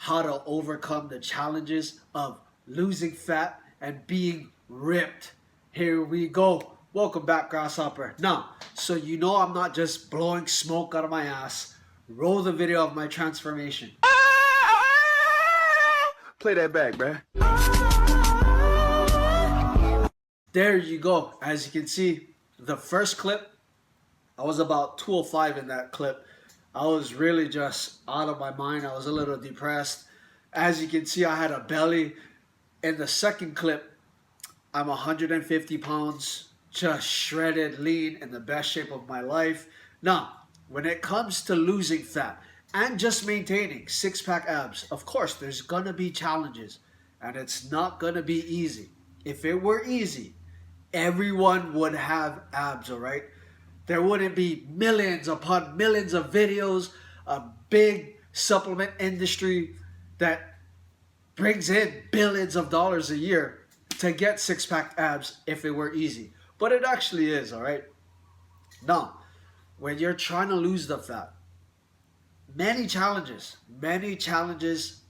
how to overcome the challenges of losing fat and being ripped. Here we go. Welcome back, Grasshopper. Now, so you know I'm not just blowing smoke out of my ass. Roll the video of my transformation. Play that back, bruh. There you go. As you can see, the first clip, I was about 205 in that clip. I was really just out of my mind. I was a little depressed. As you can see, I had a belly. In the second clip, I'm 150 pounds, just shredded, lean, in the best shape of my life. Now, when it comes to losing fat and just maintaining six-pack abs, of course, there's gonna be challenges, and it's not gonna be easy. If it were easy, everyone would have abs, all right? There wouldn't be millions upon millions of videos, a big supplement industry that brings in billions of dollars a year to get six-pack abs if it were easy. But it actually is, all right? Now, when you're trying to lose the fat, many challenges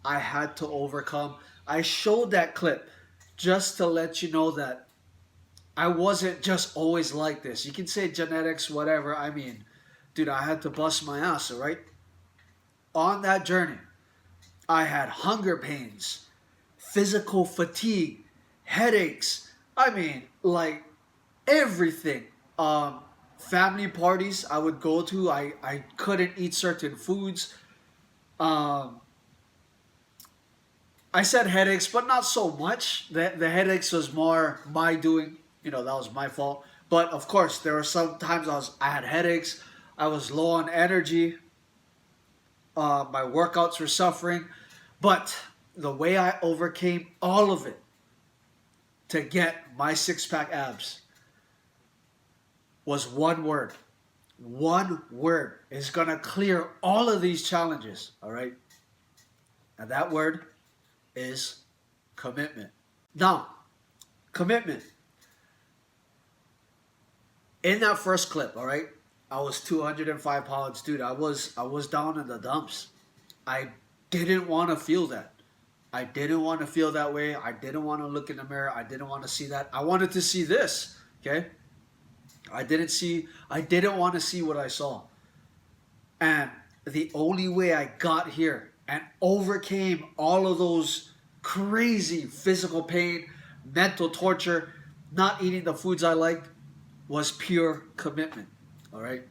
I had to overcome. I showed that clip just to let you know that I wasn't just always like this. You can say genetics, whatever. I mean, dude, I had to bust my ass, all right? On that journey, I had hunger pains, physical fatigue, headaches. I mean, like everything. Family parties I would go to, I couldn't eat certain foods. I said headaches, but not so much. The headaches was more my doing. You know, that was my fault. But of course, there were some times I had headaches. I was low on energy. My workouts were suffering. But the way I overcame all of it to get my six-pack abs was one word. One word is going to clear all of these challenges, all right? And that word is commitment. Now, commitment. In that first clip, all right, I was 205 pounds. Dude, I was down in the dumps. I didn't want to feel that. I didn't want to feel that way. I didn't want to look in the mirror. I didn't want to see that. I wanted to see this, okay? I didn't want to see what I saw. And the only way I got here and overcame all of those crazy physical pain, mental torture, not eating the foods I liked, was pure commitment, all right?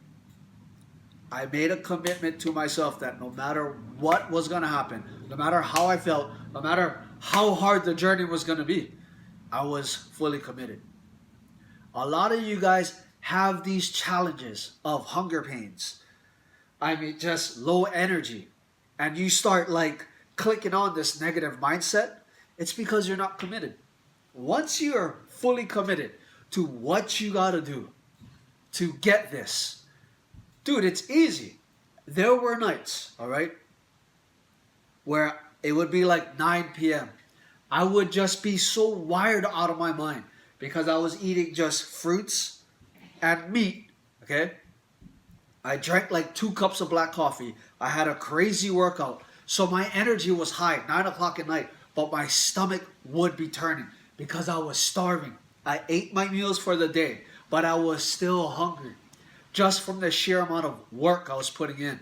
I made a commitment to myself that no matter what was going to happen, no matter how I felt, no matter how hard the journey was going to be, I was fully committed. A lot of you guys have these challenges of hunger pains. I mean, just low energy. And you start like clicking on this negative mindset. It's because you're not committed. Once you're fully committed to what you got to do to get this, dude, it's easy. There were nights, all right, where it would be like 9 p.m. I would just be so wired out of my mind because I was eating just fruits and meat, okay? I drank like 2 cups of black coffee. I had a crazy workout. So my energy was high, 9 o'clock at night, but my stomach would be turning because I was starving. I ate my meals for the day, but I was still hungry just from the sheer amount of work I was putting in.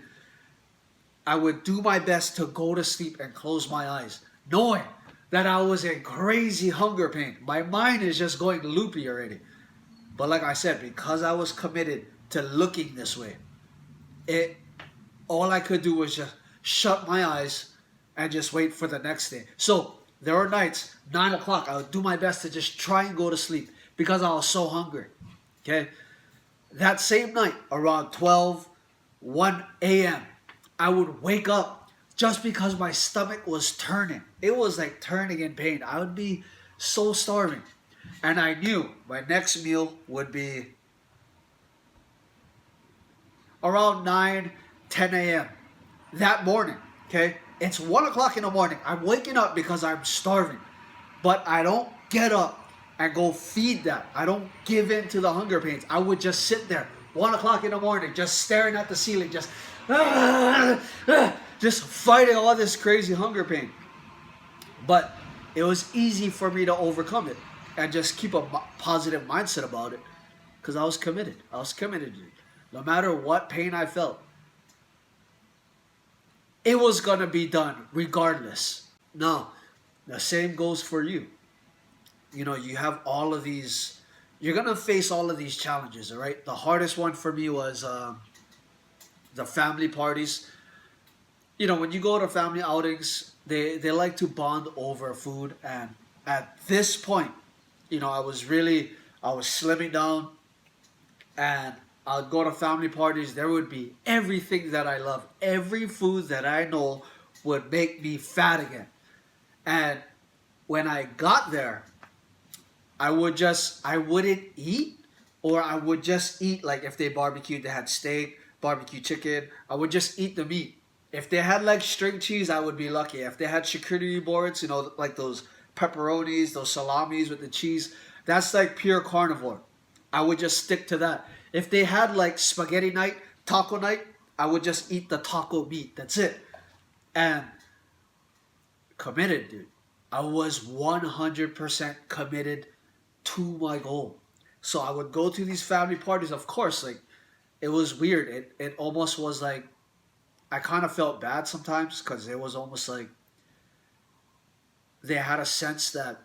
I would do my best to go to sleep and close my eyes, knowing that I was in crazy hunger pain. My mind is just going loopy already. But like I said, because I was committed to looking this way, all I could do was just shut my eyes and just wait for the next day. So there were nights, 9 o'clock, I would do my best to just try and go to sleep because I was so hungry, okay? That same night, around 12, 1 a.m., I would wake up just because my stomach was turning. It was like turning in pain. I would be so starving. And I knew my next meal would be around 9, 10 a.m. that morning, okay? It's 1 o'clock in the morning. I'm waking up because I'm starving. But I don't get up and go feed that. I don't give in to the hunger pains. I would just sit there 1 o'clock in the morning just staring at the ceiling, just just fighting all this crazy hunger pain. But it was easy for me to overcome it and just keep a positive mindset about it because I was committed. I was committed to it. No matter what pain I felt, it was going to be done regardless. Now, the same goes for you. You know, you have all of these, you're going to face all of these challenges, all right? The hardest one for me was the family parties. You know, when you go to family outings, they like to bond over food. And at this point, you know, I was slimming down, and I'd go to family parties. There would be everything that I love. Every food that I know would make me fat again. And when I got there, I wouldn't eat, or I would just eat, like if they barbecued, they had steak, barbecue chicken, I would just eat the meat. If they had like string cheese, I would be lucky. If they had charcuterie boards, you know, like those pepperonis, those salamis with the cheese, that's like pure carnivore. I would just stick to that. If they had like spaghetti night, taco night, I would just eat the taco meat. That's it. And committed, dude. I was 100% committed to my goal. So I would go to these family parties. Of course, like, it was weird. It almost was like, I kind of felt bad sometimes because it was almost like they had a sense that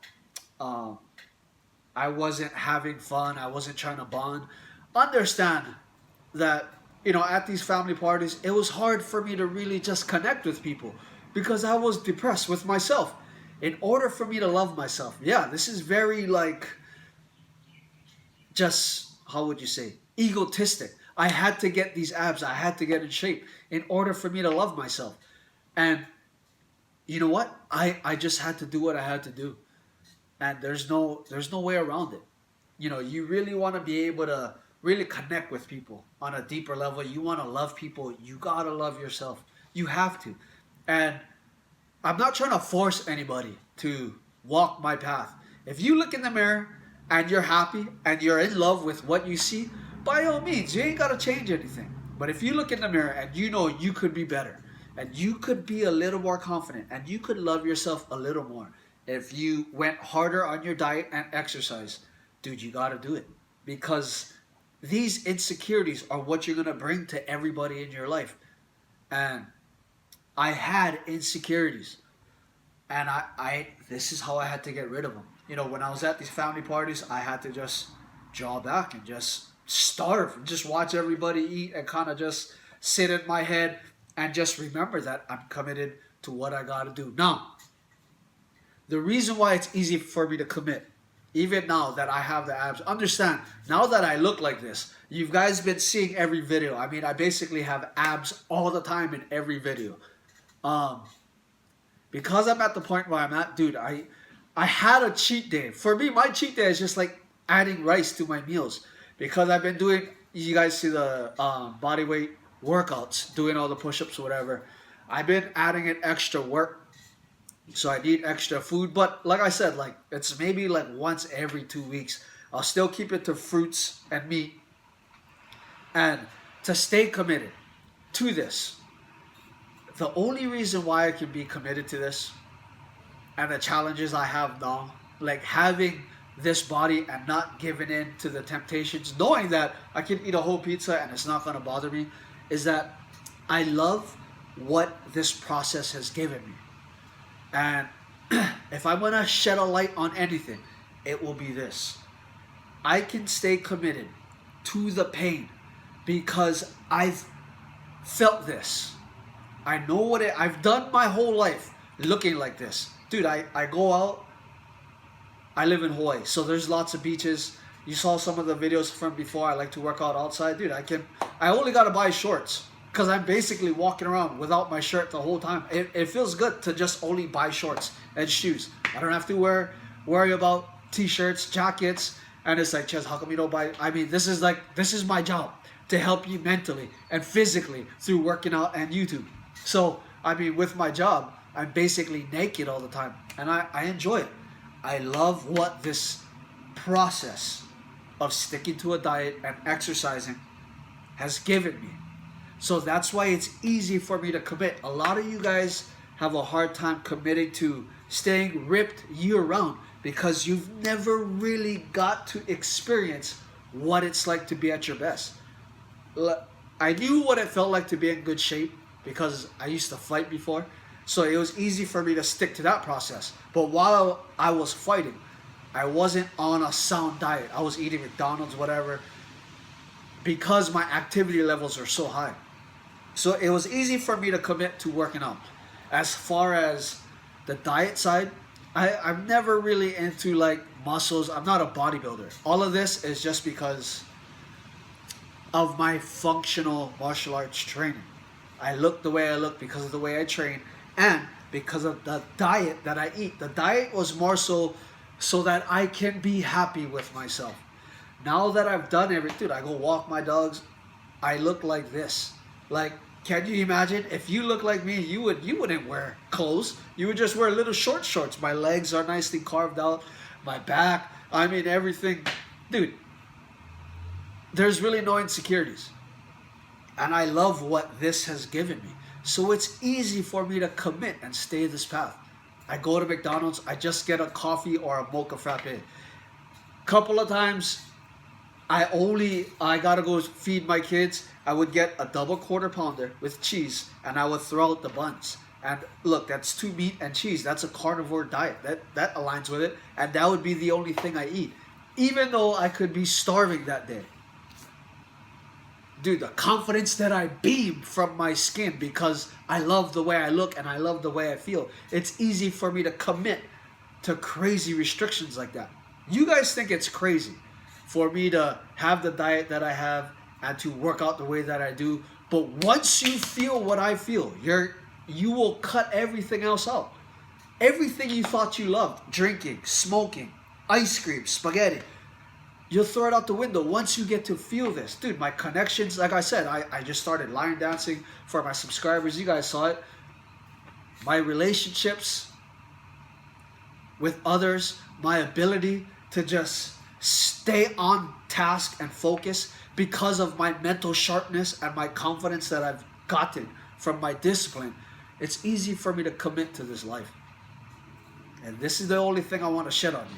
I wasn't having fun. I wasn't trying to bond. Understand that, you know, at these family parties, it was hard for me to really just connect with people because I was depressed with myself. In order for me to love myself, yeah, this is very like, just, how would you say, egotistic. I had to get these abs. I had to get in shape in order for me to love myself. And you know what? I just had to do what I had to do. And there's no way around it. You know, you really want to be able to really connect with people on a deeper level. You want to love people. You got to love yourself. You have to. And I'm not trying to force anybody to walk my path. If you look in the mirror and you're happy and you're in love with what you see, by all means, you ain't got to change anything. But if you look in the mirror and you know you could be better, and you could be a little more confident, and you could love yourself a little more, if you went harder on your diet and exercise, dude, you got to do it. Because these insecurities are what you're going to bring to everybody in your life. And I had insecurities. And I this is how I had to get rid of them. You know, when I was at these family parties, I had to just draw back and just starve, just watch everybody eat and kind of just sit in my head and just remember that I'm committed to what I got to do. Now, the reason why it's easy for me to commit, even now that I have the abs, understand, now that I look like this, you guys been seeing every video. I mean, I basically have abs all the time in every video. Because I'm at the point where I'm at, dude, I had a cheat day. For me, my cheat day is just like adding rice to my meals. Because I've been doing, you guys see the body weight workouts, doing all the push-ups, whatever. I've been adding in extra work. So I need extra food. But like I said, like it's maybe like once every 2 weeks. I'll still keep it to fruits and meat. And to stay committed to this. The only reason why I can be committed to this and the challenges I have now, like having this body and not giving in to the temptations, knowing that I can eat a whole pizza and it's not going to bother me, is that I love what this process has given me. And if I'm going to shed a light on anything, it will be this. I can stay committed to the pain because I've felt this. I know what I've done my whole life looking like this. Dude, I go out. I live in Hawaii, so there's lots of beaches. You saw some of the videos from before. I like to work out outside. Dude, I only got to buy shorts because I'm basically walking around without my shirt the whole time. It feels good to just only buy shorts and shoes. I don't have to worry about t-shirts, jackets, and it's like, Ches, how come you don't buy? I mean, this is my job, to help you mentally and physically through working out and YouTube. So, I mean, with my job, I'm basically naked all the time, and I enjoy it. I love what this process of sticking to a diet and exercising has given me. So that's why it's easy for me to commit. A lot of you guys have a hard time committing to staying ripped year round because you've never really got to experience what it's like to be at your best. I knew what it felt like to be in good shape because I used to fight before. So it was easy for me to stick to that process. But while I was fighting, I wasn't on a sound diet. I was eating McDonald's, whatever, because my activity levels are so high. So it was easy for me to commit to working out. As far as the diet side, I'm never really into like muscles. I'm not a bodybuilder. All of this is just because of my functional martial arts training. I look the way I look because of the way I train and because of the diet that I eat. The diet was more so that I can be happy with myself. Now that I've done everything, I go walk my dogs, I look like this. Like, can you imagine if you look like me, you wouldn't wear clothes. You would just wear little short shorts. My legs are nicely carved out, my back, I mean everything. Dude, there's really no insecurities. And I love what this has given me. So it's easy for me to commit and stay this path. I go to McDonald's, I just get a coffee or a mocha frappe. Couple of times, I gotta go feed my kids. I would get a double quarter pounder with cheese and I would throw out the buns. And look, that's 2 meat and cheese. That's a carnivore diet. That aligns with it. And that would be the only thing I eat. Even though I could be starving that day. Dude, the confidence that I beam from my skin because I love the way I look and I love the way I feel. It's easy for me to commit to crazy restrictions like that. You guys think it's crazy for me to have the diet that I have and to work out the way that I do. But once you feel what I feel, you will cut everything else out. Everything you thought you loved, drinking, smoking, ice cream, spaghetti, you'll throw it out the window once you get to feel this. Dude, my connections, like I said, I just started line dancing for my subscribers. You guys saw it. My relationships with others, my ability to just stay on task and focus because of my mental sharpness and my confidence that I've gotten from my discipline. It's easy for me to commit to this life. And this is the only thing I want to shed on you.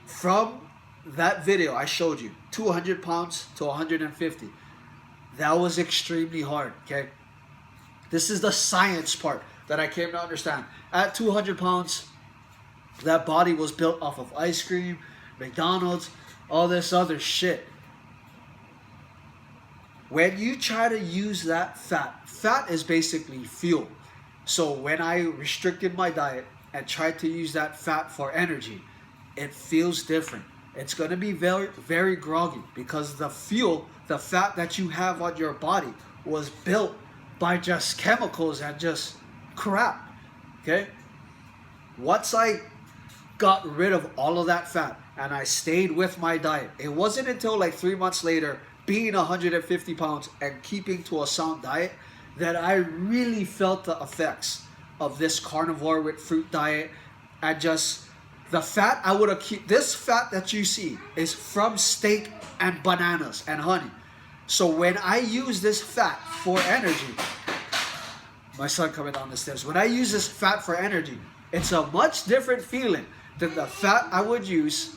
From that video I showed you, 200 pounds to 150. That was extremely hard, okay? This is the science part that I came to understand. At 200 pounds, that body was built off of ice cream, McDonald's, all this other shit. When you try to use that fat is basically fuel. So when I restricted my diet and tried to use that fat for energy, it feels different. It's going to be very, very groggy because the fuel, the fat that you have on your body was built by just chemicals and just crap, okay? Once I got rid of all of that fat and I stayed with my diet, it wasn't until like 3 months later, being 150 pounds and keeping to a sound diet, that I really felt the effects of this carnivore with fruit diet and just the fat I would have kept. This fat that you see is from steak and bananas and honey. So when I use this fat for energy, my son coming down the stairs, when I use this fat for energy, it's a much different feeling than the fat I would use.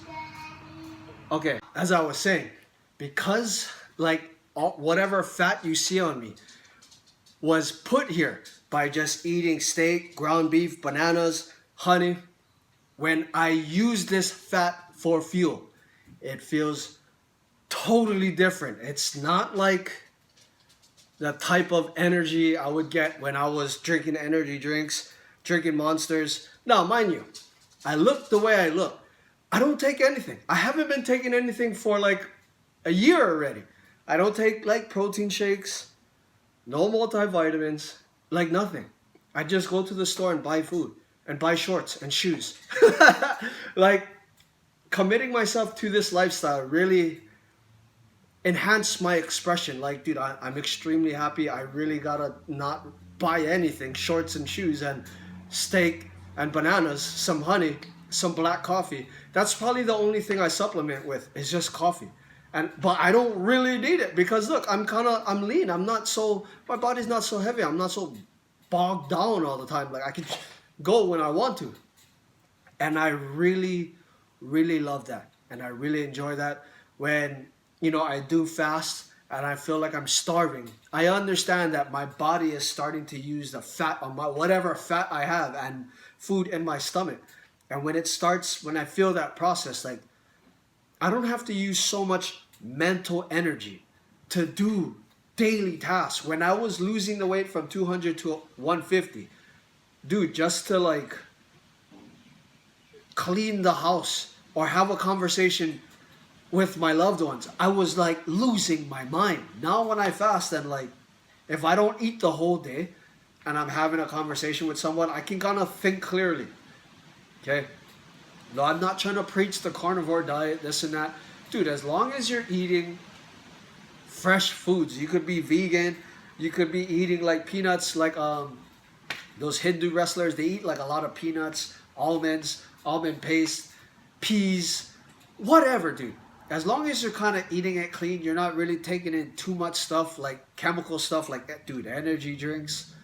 Okay, as I was saying, because like whatever fat you see on me was put here by just eating steak, ground beef, bananas, honey. When I use this fat for fuel, it feels totally different. It's not like the type of energy I would get when I was drinking energy drinks, drinking Monsters. Now, mind you, I look the way I look. I don't take anything. I haven't been taking anything for like a year already. I don't take like protein shakes, no multivitamins, like nothing. I just go to the store and buy food and buy shorts and shoes. Like, committing myself to this lifestyle really enhanced my expression. Like, dude, I'm extremely happy. I really gotta not buy anything, shorts and shoes and steak and bananas, some honey, some black coffee. That's probably the only thing I supplement with is just coffee. But I don't really need it because look, I'm lean. I'm not so my body's not so heavy. I'm not so bogged down all the time. Like I can go when I want to. And I really, really love that. And I really enjoy that when, I do fast and I feel like I'm starving. I understand that my body is starting to use the fat on my whatever fat I have and food in my stomach. And when I feel that process, like I don't have to use so much mental energy to do daily tasks. When I was losing the weight from 200 to 150, dude, just to like clean the house or have a conversation with my loved ones, I was like losing my mind. Now when I fast and like if I don't eat the whole day and I'm having a conversation with someone, I can kind of think clearly. Okay? No, I'm not trying to preach the carnivore diet, this and that. Dude, as long as you're eating fresh foods, you could be vegan, you could be eating like peanuts, like those Hindu wrestlers, they eat like a lot of peanuts, almonds, almond paste, peas, whatever, dude. As long as you're kind of eating it clean, you're not really taking in too much stuff like chemical stuff like that, dude, energy drinks,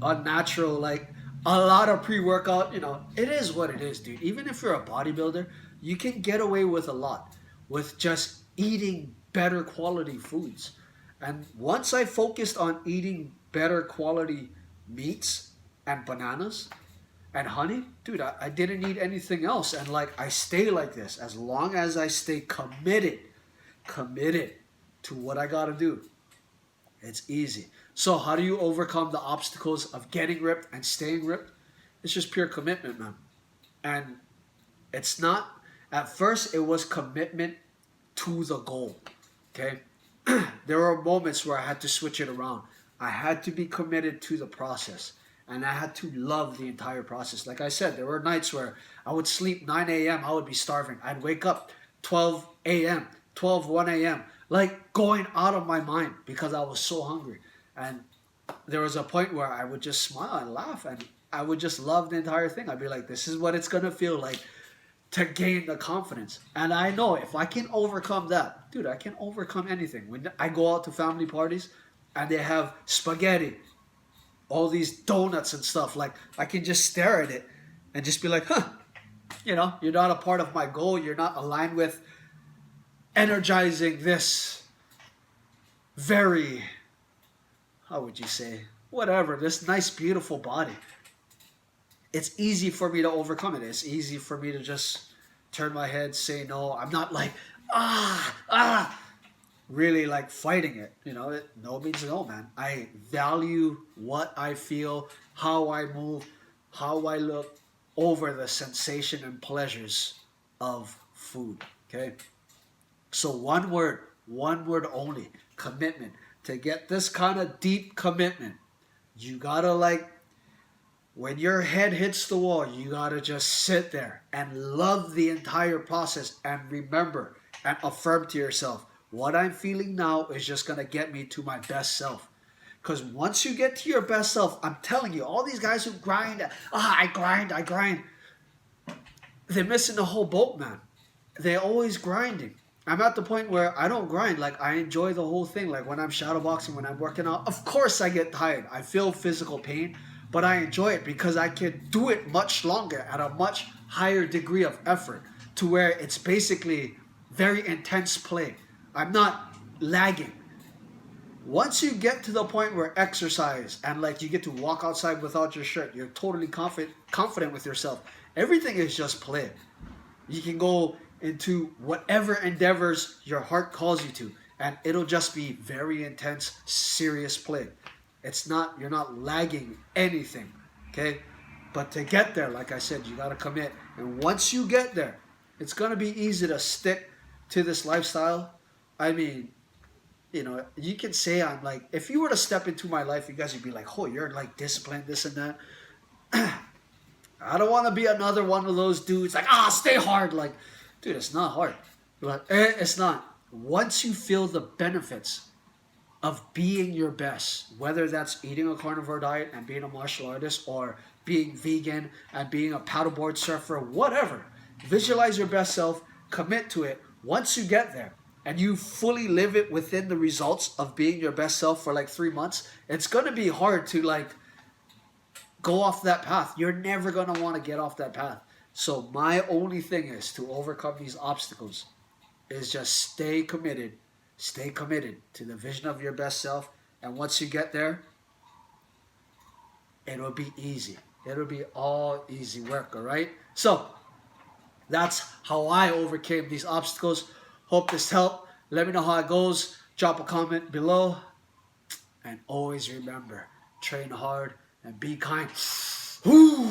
unnatural, like a lot of pre-workout, it is what it is, dude. Even if you're a bodybuilder, you can get away with a lot with just eating better quality foods. And once I focused on eating better quality meats and bananas and honey, dude, I didn't need anything else. And like I stay like this as long as I stay committed to what I gotta do. It's easy. So how do you overcome the obstacles of getting ripped and staying ripped? It's just pure commitment, man. And it's not, at first it was commitment to the goal. Okay? There were moments where I had to switch it around. I had to be committed to the process. And I had to love the entire process. Like I said, there were nights where I would sleep 9 a.m. I would be starving. I'd wake up 12 a.m., 1 a.m. Like going out of my mind because I was so hungry. And there was a point where I would just smile and laugh and I would just love the entire thing. I'd be like, this is what it's going to feel like to gain the confidence. And I know if I can overcome that, dude, I can overcome anything. When I go out to family parties and they have spaghetti, all these donuts and stuff, like I can just stare at it and just be like, you're not a part of my goal. You're not aligned with energizing this very, how would you say, whatever, this nice, beautiful body. It's easy for me to overcome it. It's easy for me to just turn my head, say no. I'm not like, really like fighting it. No means no, man. I value what I feel, how I move, how I look over the sensation and pleasures of food. Okay? So one word only, commitment. To get this kind of deep commitment, you gotta like, when your head hits the wall, you gotta just sit there and love the entire process and remember and affirm to yourself, what I'm feeling now is just gonna get me to my best self. Because once you get to your best self, I'm telling you, all these guys who grind, I grind, they're missing the whole boat, man. They're always grinding. I'm at the point where I don't grind. Like, I enjoy the whole thing. Like, when I'm shadowboxing, when I'm working out, of course I get tired. I feel physical pain, but I enjoy it because I can do it much longer at a much higher degree of effort to where it's basically very intense play. I'm not lagging. Once you get to the point where exercise and like you get to walk outside without your shirt, you're totally confident with yourself. Everything is just play. You can go into whatever endeavors your heart calls you to, and it'll just be very intense, serious play. You're not lagging anything, okay? But to get there, like I said, you gotta commit. And once you get there, it's gonna be easy to stick to this lifestyle. I mean, you can say I'm like, if you were to step into my life, you guys would be like, oh, you're like disciplined, this and that. I don't want to be another one of those dudes like, stay hard. Like, dude, it's not hard. But it's not. Once you feel the benefits of being your best, whether that's eating a carnivore diet and being a martial artist or being vegan and being a paddleboard surfer, whatever, visualize your best self, commit to it. Once you get there and you fully live it within the results of being your best self for like 3 months, it's going to be hard to like go off that path. You're never going to want to get off that path. So my only thing is to overcome these obstacles is just stay committed. Stay committed to the vision of your best self. And once you get there, it'll be easy. It'll be all easy work, all right? So that's how I overcame these obstacles. Hope this helped. Let me know how it goes. Drop a comment below. And always remember, train hard and be kind. Woo!